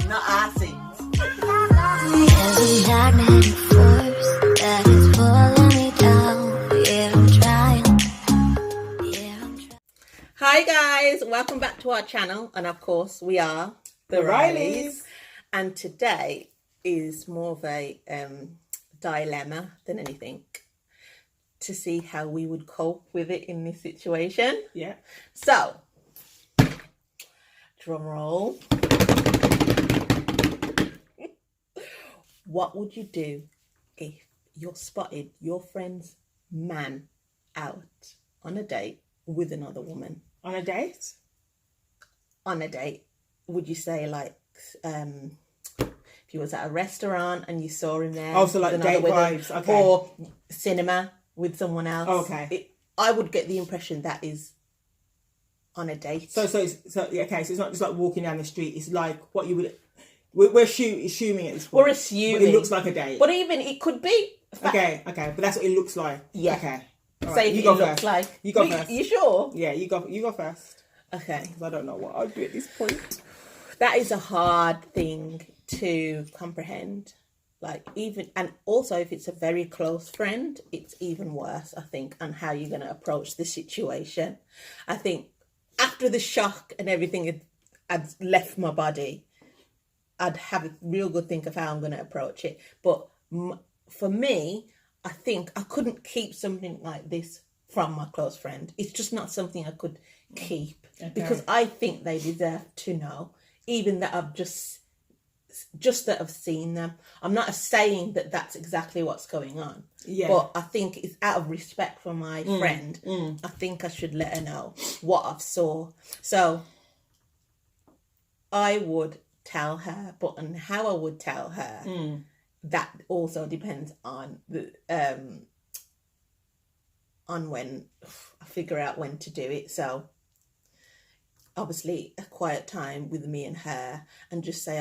not our sins. There's a magnetic force that is pulling me down. Yeah, I'm trying. Yeah, I'm trying. Hi guys, welcome back to our channel, and of course we are the Rileys. And today is more of a dilemma than anything, to see how we would cope with it in this situation. Yeah. So, drum roll. What would you do if you're spotted your friend's man out on a date with another woman? On a date? On a date, would you say, like, if you was at a restaurant and you saw him there? Oh, so like date vibes, okay. Or cinema with someone else. Okay. I would get the impression that is on a date. So it's not just like walking down the street. It's like what you would. We're assuming at this point. We're assuming. But it looks like a date. But even it could be. Okay, but that's what it looks like. Yeah. Okay. All Say right. you go first. Like, you go first. You sure? Yeah, you go first. Okay. Because I don't know what I'd do at this point. That is a hard thing to comprehend. Like, even, and also if it's a very close friend, it's even worse, I think, on how you're going to approach the situation. I think after the shock and everything had left my body, I'd have a real good think of how I'm going to approach it. But for me, I think I couldn't keep something like this from my close friend. It's just not something I could keep. Okay. Because I think they deserve to know, even that I've just that I've seen them. I'm not saying that that's exactly what's going on. Yeah. But I think it's out of respect for my friend. I think I should let her know what I've saw. So I would tell her, but on how I would tell her, that also depends on the on when I figure out when to do it. So obviously a quiet time with me and her, and just say,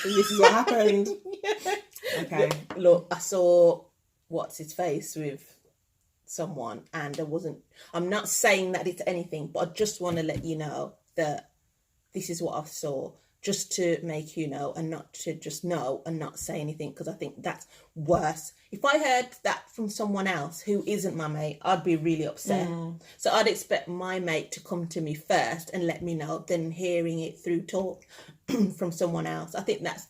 this is what happened. Yeah. Okay. Look, I saw what's his face with someone, and I'm not saying that it's anything, but I just want to let you know that this is what I saw, just to make you know, and not to just know and not say anything, because I think that's worse. If I heard that from someone else who isn't my mate, I'd be really upset. So I'd expect my mate to come to me first and let me know, than hearing it through talk from someone else. I think that's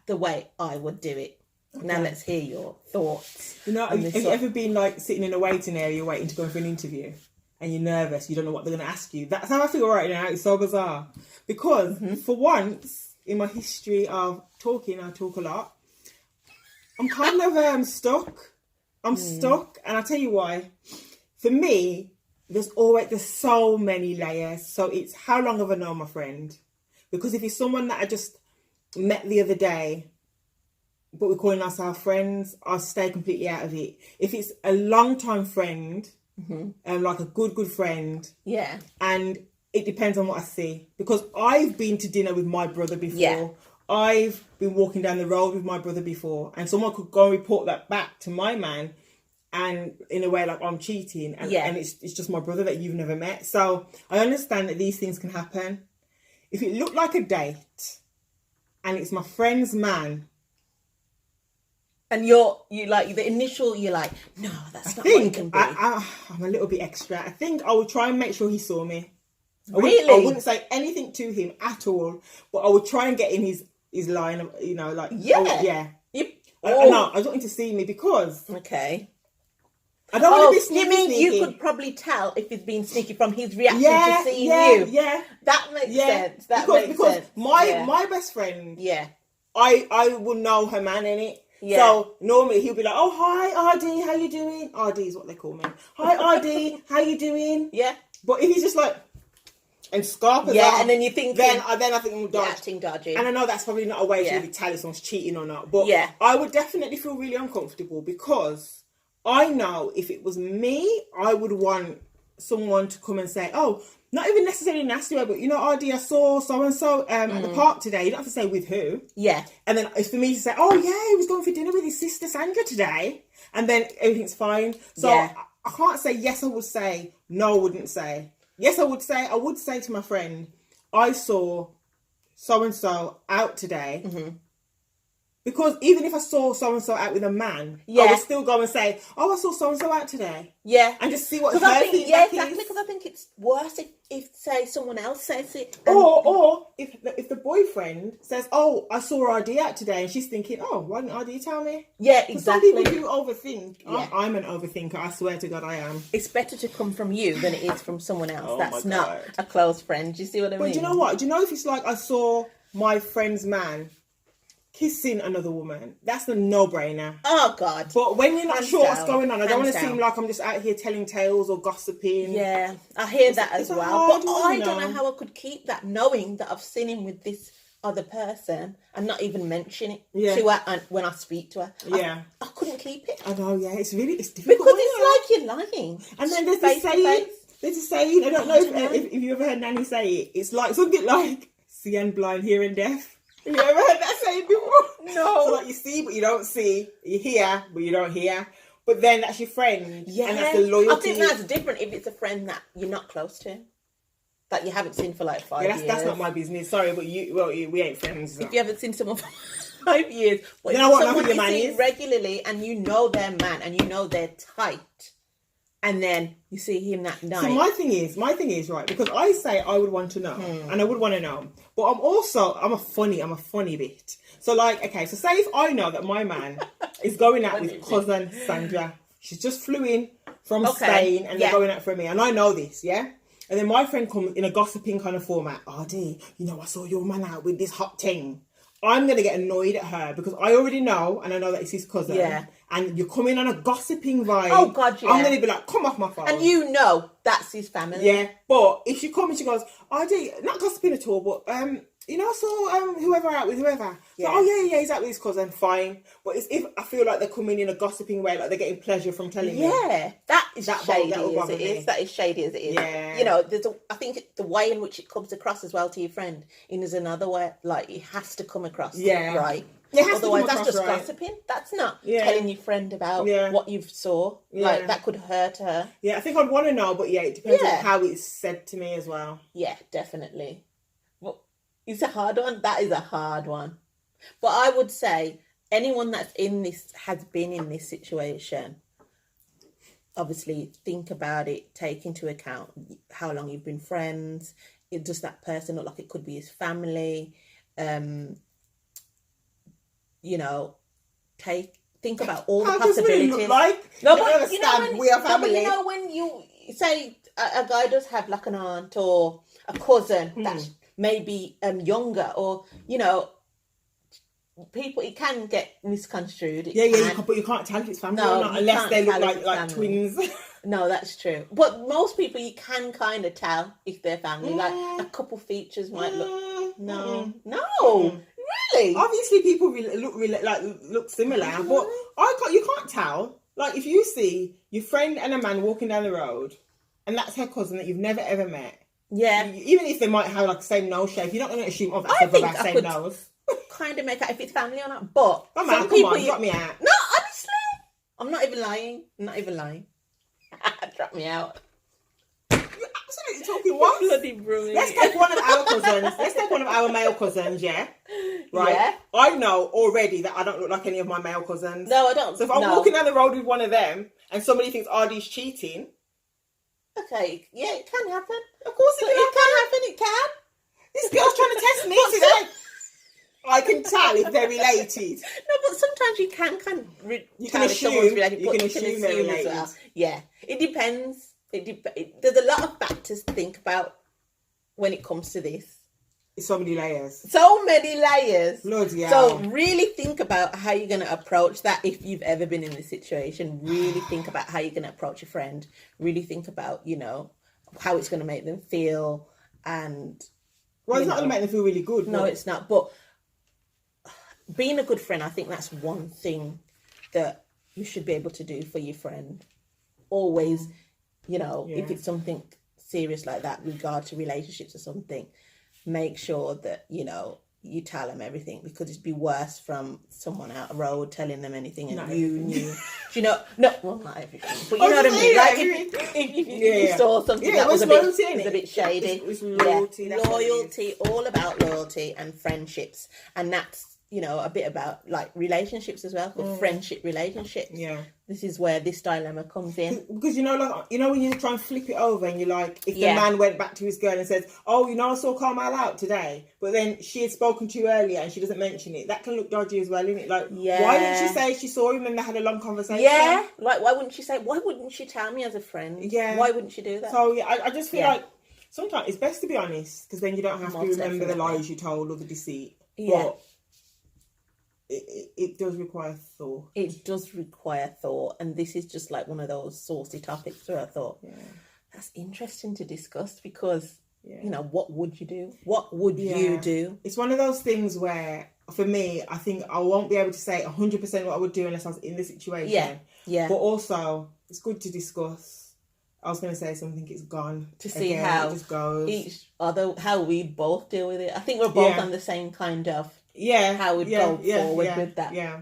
the way I would do it. Okay. Now let's hear your thoughts. You know, have you ever been like sitting in a waiting area waiting to go for an interview, and you're nervous, you don't know what they're going to ask you? That's how I feel right now. It's so bizarre. Because for once in my history of talking, I talk a lot, I'm kind of stuck. I'm stuck, and I'll tell you why. For me, there's so many layers. So it's how long have I known my friend? Because if it's someone that I just met the other day, but we're calling ourselves friends, I'll stay completely out of it. If it's a long-time friend, like a good friend, yeah, and it depends on what I see. Because I've been to dinner with my brother before. Yeah. I've been walking down the road with my brother before, and someone could go and report that back to my man, and in a way like I'm cheating, and it's just my brother that you've never met. So I understand that these things can happen. If it looked like a date, and it's my friend's man, and you like the initial, you're like, no, that's not what it can be. I'm a little bit extra. I think I would try and make sure he saw me. Really? I wouldn't say anything to him at all, but I would try and get in his line of, you know, like, yeah. No, I just want him to see me, because I don't want to be sneaky. You mean you could probably tell if he's being sneaky from his reaction to seeing you? Yeah, that makes sense. Because my best friend, yeah, I will know her man in it. Yeah. So normally he'll be like, "Oh, hi RD, how you doing?" RD is what they call me. Hi RD, how you doing? Yeah. But if he's just like, and scarpers off, and then you think, then I think I'm acting dodgy. And I know that's probably not a way to really tell if someone's cheating or not. But I would definitely feel really uncomfortable, because I know if it was me, I would want someone to come and say, "Oh, not even necessarily nasty way, but you know, RD, I saw so-and-so at the park today." You don't have to say with who. Yeah. And then it's for me to say, "Oh yeah, he was going for dinner with his sister Sandra today." And then everything's fine. So I can't say yes, I would say, no, I wouldn't say. yes, I would say to my friend, I saw so and so out today. Mm-hmm. Because even if I saw so and so out with a man, Yeah. I would still go and say, "Oh, I saw so and so out today," Yeah. and just see what her Because I think, feedback exactly. is. Because I think it's worse if say someone else says it. Or if the boyfriend says, "Oh, I saw RD out today," and she's thinking, "Oh, why didn't RD tell me?" Yeah, 'Cause exactly. some people do overthink. Yeah. I'm an overthinker. I swear to God, I am. It's better to come from you than it is from someone else. Oh That's my not God. a close friend. Do you see what I mean? But do you know what? Do you know if it's like I saw my friend's man kissing another woman? That's a no-brainer. Oh God. But when you're not Hands sure what's down. going on, I don't want Hands to seem down. like I'm just out here telling tales or gossiping. Yeah, I hear that it's as a well. hard But one, I you don't know know. how I could keep that, knowing that I've seen him with this other person and not even mention it Yeah. to her and when I speak to her. Yeah. I couldn't keep it I know, yeah, it's difficult. because isn't it? it's like you're lying. And then there's Face this to saying, face. I don't know don't know. if you ever heard Nanny say it. It's like something like seeing blind, hearing deaf. Have you ever heard that saying before? No. So like you see but you don't see, you hear but you don't hear. But then that's your friend, Yeah, and that's the loyalty. I think that's different if it's a friend that you're not close to, that you haven't seen for like 5 Yeah, years. that's not my business. Sorry, but we ain't friends. So. If you haven't seen someone for 5 years, but Then if I won't know someone who your you man see is. regularly and you know their man and you know they're tight, and then you see him that night. So my thing is right, because I say I would want to know, and I would want to know, but I'm a funny bit. So like, okay, so say if I know that my man is going out with cousin Sandra, she's just flew in from Spain, and they're going out for me, and I know this, yeah. And then my friend comes in a gossiping kind of format. Oh, D, I saw your man out with this hot thing. I'm going to get annoyed at her because I already know, and I know that it's his cousin. Yeah. And you're coming on a gossiping vibe. Oh, God, yeah. I'm going to be like, come off my phone. and you know that's his family. Yeah, but if she comes and she goes, not gossiping at all, but I saw whoever out with whoever. Yeah. So, oh yeah, he's out with his cousin, fine. But it's if I feel like they're coming in a gossiping way, like they're getting pleasure from telling me. Yeah, that is shady that will as bother it me. is. That is shady as it is. Yeah. You know, I think the way in which it comes across as well to your friend is another way. Like it has to come across right. It has to Otherwise, come that's across just right. gossiping. That's not Yeah. telling your friend about Yeah. what you saw. Yeah. Like that could hurt her. Yeah, I think I'd want to know, but yeah, it depends on Yeah. how it's said to me as well. Yeah, definitely. But it's a hard one. That is a hard one. But I would say anyone that's has been in this situation. Obviously, think about it. Take into account how long you've been friends. Does that person look like it could be his family? Think about all the How does possibilities. it look like? No, You but understand? We are family. But you know when you say a guy does have like an aunt or a cousin that's maybe younger, or people, it can get misconstrued. But you can't tell if it's family No, or not you unless can't they look tell if like it's like family. twins. No, that's true. But most people you can kind of tell if they're family. Like a couple features might look. No, really. Obviously, people look similar, but you can't tell. Like if you see your friend and a man walking down the road, and that's her cousin that you've never ever met. Yeah. Even if they might have like the same nose shape, you're not going to assume, oh, that's I the think back I same could- nose. Kind of make out if it's family or not. But Come some on, people drop me out. No, honestly, I'm not even lying. Drop me out. You're absolutely talking what? Bloody brilliant. Let's take one of our cousins. Let's take one of our male cousins, yeah? Right? Yeah. I know already that I don't look like any of my male cousins. No, I don't. So if I'm walking down the road with one of them and somebody thinks RD's cheating, Okay, yeah, it can happen. of course So it can happen. It can. This girl's trying to test me. She's like, I can tell if they're related. No, but sometimes you can kind of You tell can if someone's assume. related, You but can you assume they're as related. well. Yeah, it depends. There's a lot of factors to think about when it comes to this. It's so many layers. So many layers. Bloody So hell. really think about how you're going to approach that if you've ever been in this situation. Really think about how you're going to approach your friend. Really think about, how it's going to make them feel. And Well, it's not going to make them feel really good. no, but it's not. But being a good friend, I think that's one thing that you should be able to do for your friend. Always, if it's something serious like that, regard to relationships or something, make sure that, you tell them everything, because it'd be worse from someone out the road telling them anything and Not you everything. knew. Do you know? No, well, not everything, but you know what I mean. Like if you saw something that was a bit shady, It was loyalty. Yeah. That's what it is. Loyalty, all about loyalty and friendships, and that's, you know, a bit about like relationships as well, but friendship relationships. Yeah. This is where this dilemma comes in. Because you know, like, you know, when you try and flip it over and you're like, if Yeah. the man went back to his girl and says, "Oh, you know, I saw Carmel out today," but then she had spoken to you earlier and she doesn't mention it, that can look dodgy as well, isn't it? Like, Yeah. why didn't she say she saw him and they had a long conversation? Yeah, like why wouldn't she say? Why wouldn't she tell me as a friend? Yeah. Why wouldn't she do that? So yeah, I just feel Yeah. like sometimes it's best to be honest, because then you don't have Most to remember the definitely. lies you told or the deceit. Yeah. But it does require thought. It does require thought, and this is just like one of those saucy topics where I thought, that's interesting to discuss, because you know, what would you do? What would you do? It's one of those things where, for me, I think I won't be able to say 100% what I would do unless I was in the situation. Yeah, yeah. But also, it's good to discuss. I was going to say something, it's gone. To see Again, how it just goes. each other, how we both deal with it. I think we're both Yeah. on the same kind of Yeah. how we'd go forward with that. Yeah.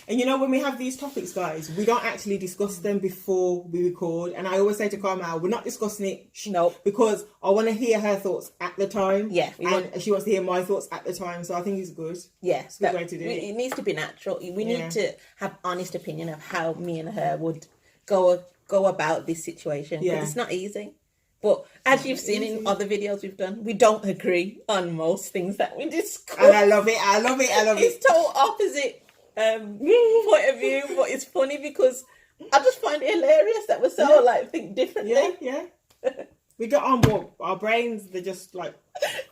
And you know, when we have these topics, guys, we don't actually discuss them before we record. And I always say to Carmel, we're not discussing it Nope. because I want to hear her thoughts at the time. Yeah, we And she wants to hear my thoughts at the time. So I think it's good. Yeah, a good way to do it. It needs to be natural. We Yeah. need to have honest opinion of how me and her would go about this situation. Yeah. Because it's not easy. But as you've seen in other videos we've done, we don't agree on most things that we discuss. And I love it. I love it. I love it. It's total opposite point of view, but it's funny because I just find it hilarious that we're so like think differently. Yeah. We get on board. Our brains, they're just like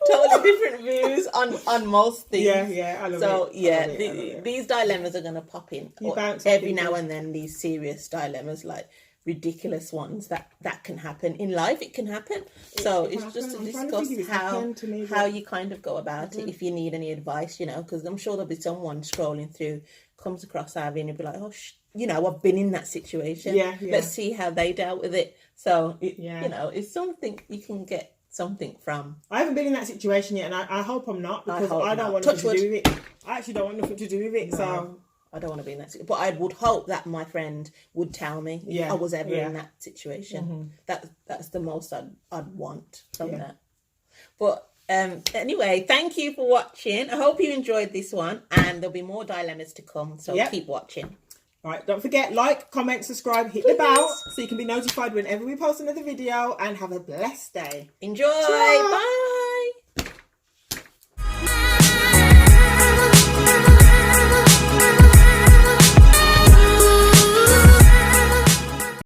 Totally different views on most things. Yeah, I love it. So I love it. these dilemmas are gonna pop in You bounce every off now into- and then. These serious dilemmas, like ridiculous ones that can happen in life. It can happen. So it can it's just to happen. I'm trying to discuss think if it's how happened to me, how but- you kind of go about it. If you need any advice, you know, because I'm sure there'll be someone scrolling through, comes across our video and be like, oh, you know, I've been in that situation. Yeah. Let's see how they dealt with it. So Yeah. you know, it's something you can get something from. I haven't been in that situation yet, and I hope I'm not, because hope I don't not. want Touch nothing to do wood. with it. I actually don't want nothing to do with it. So I don't want to be in that situation. But I would hope that my friend would tell me if Yeah, I was ever yeah. in that situation. That's the most I'd want from Yeah. that. But anyway, thank you for watching. I hope you enjoyed this one, and there'll be more dilemmas to come. So Yep. keep watching. right, don't forget, like, comment, subscribe, hit the bell so you can be notified whenever we post another video, and have a blessed day. Enjoy. Ciao. Bye.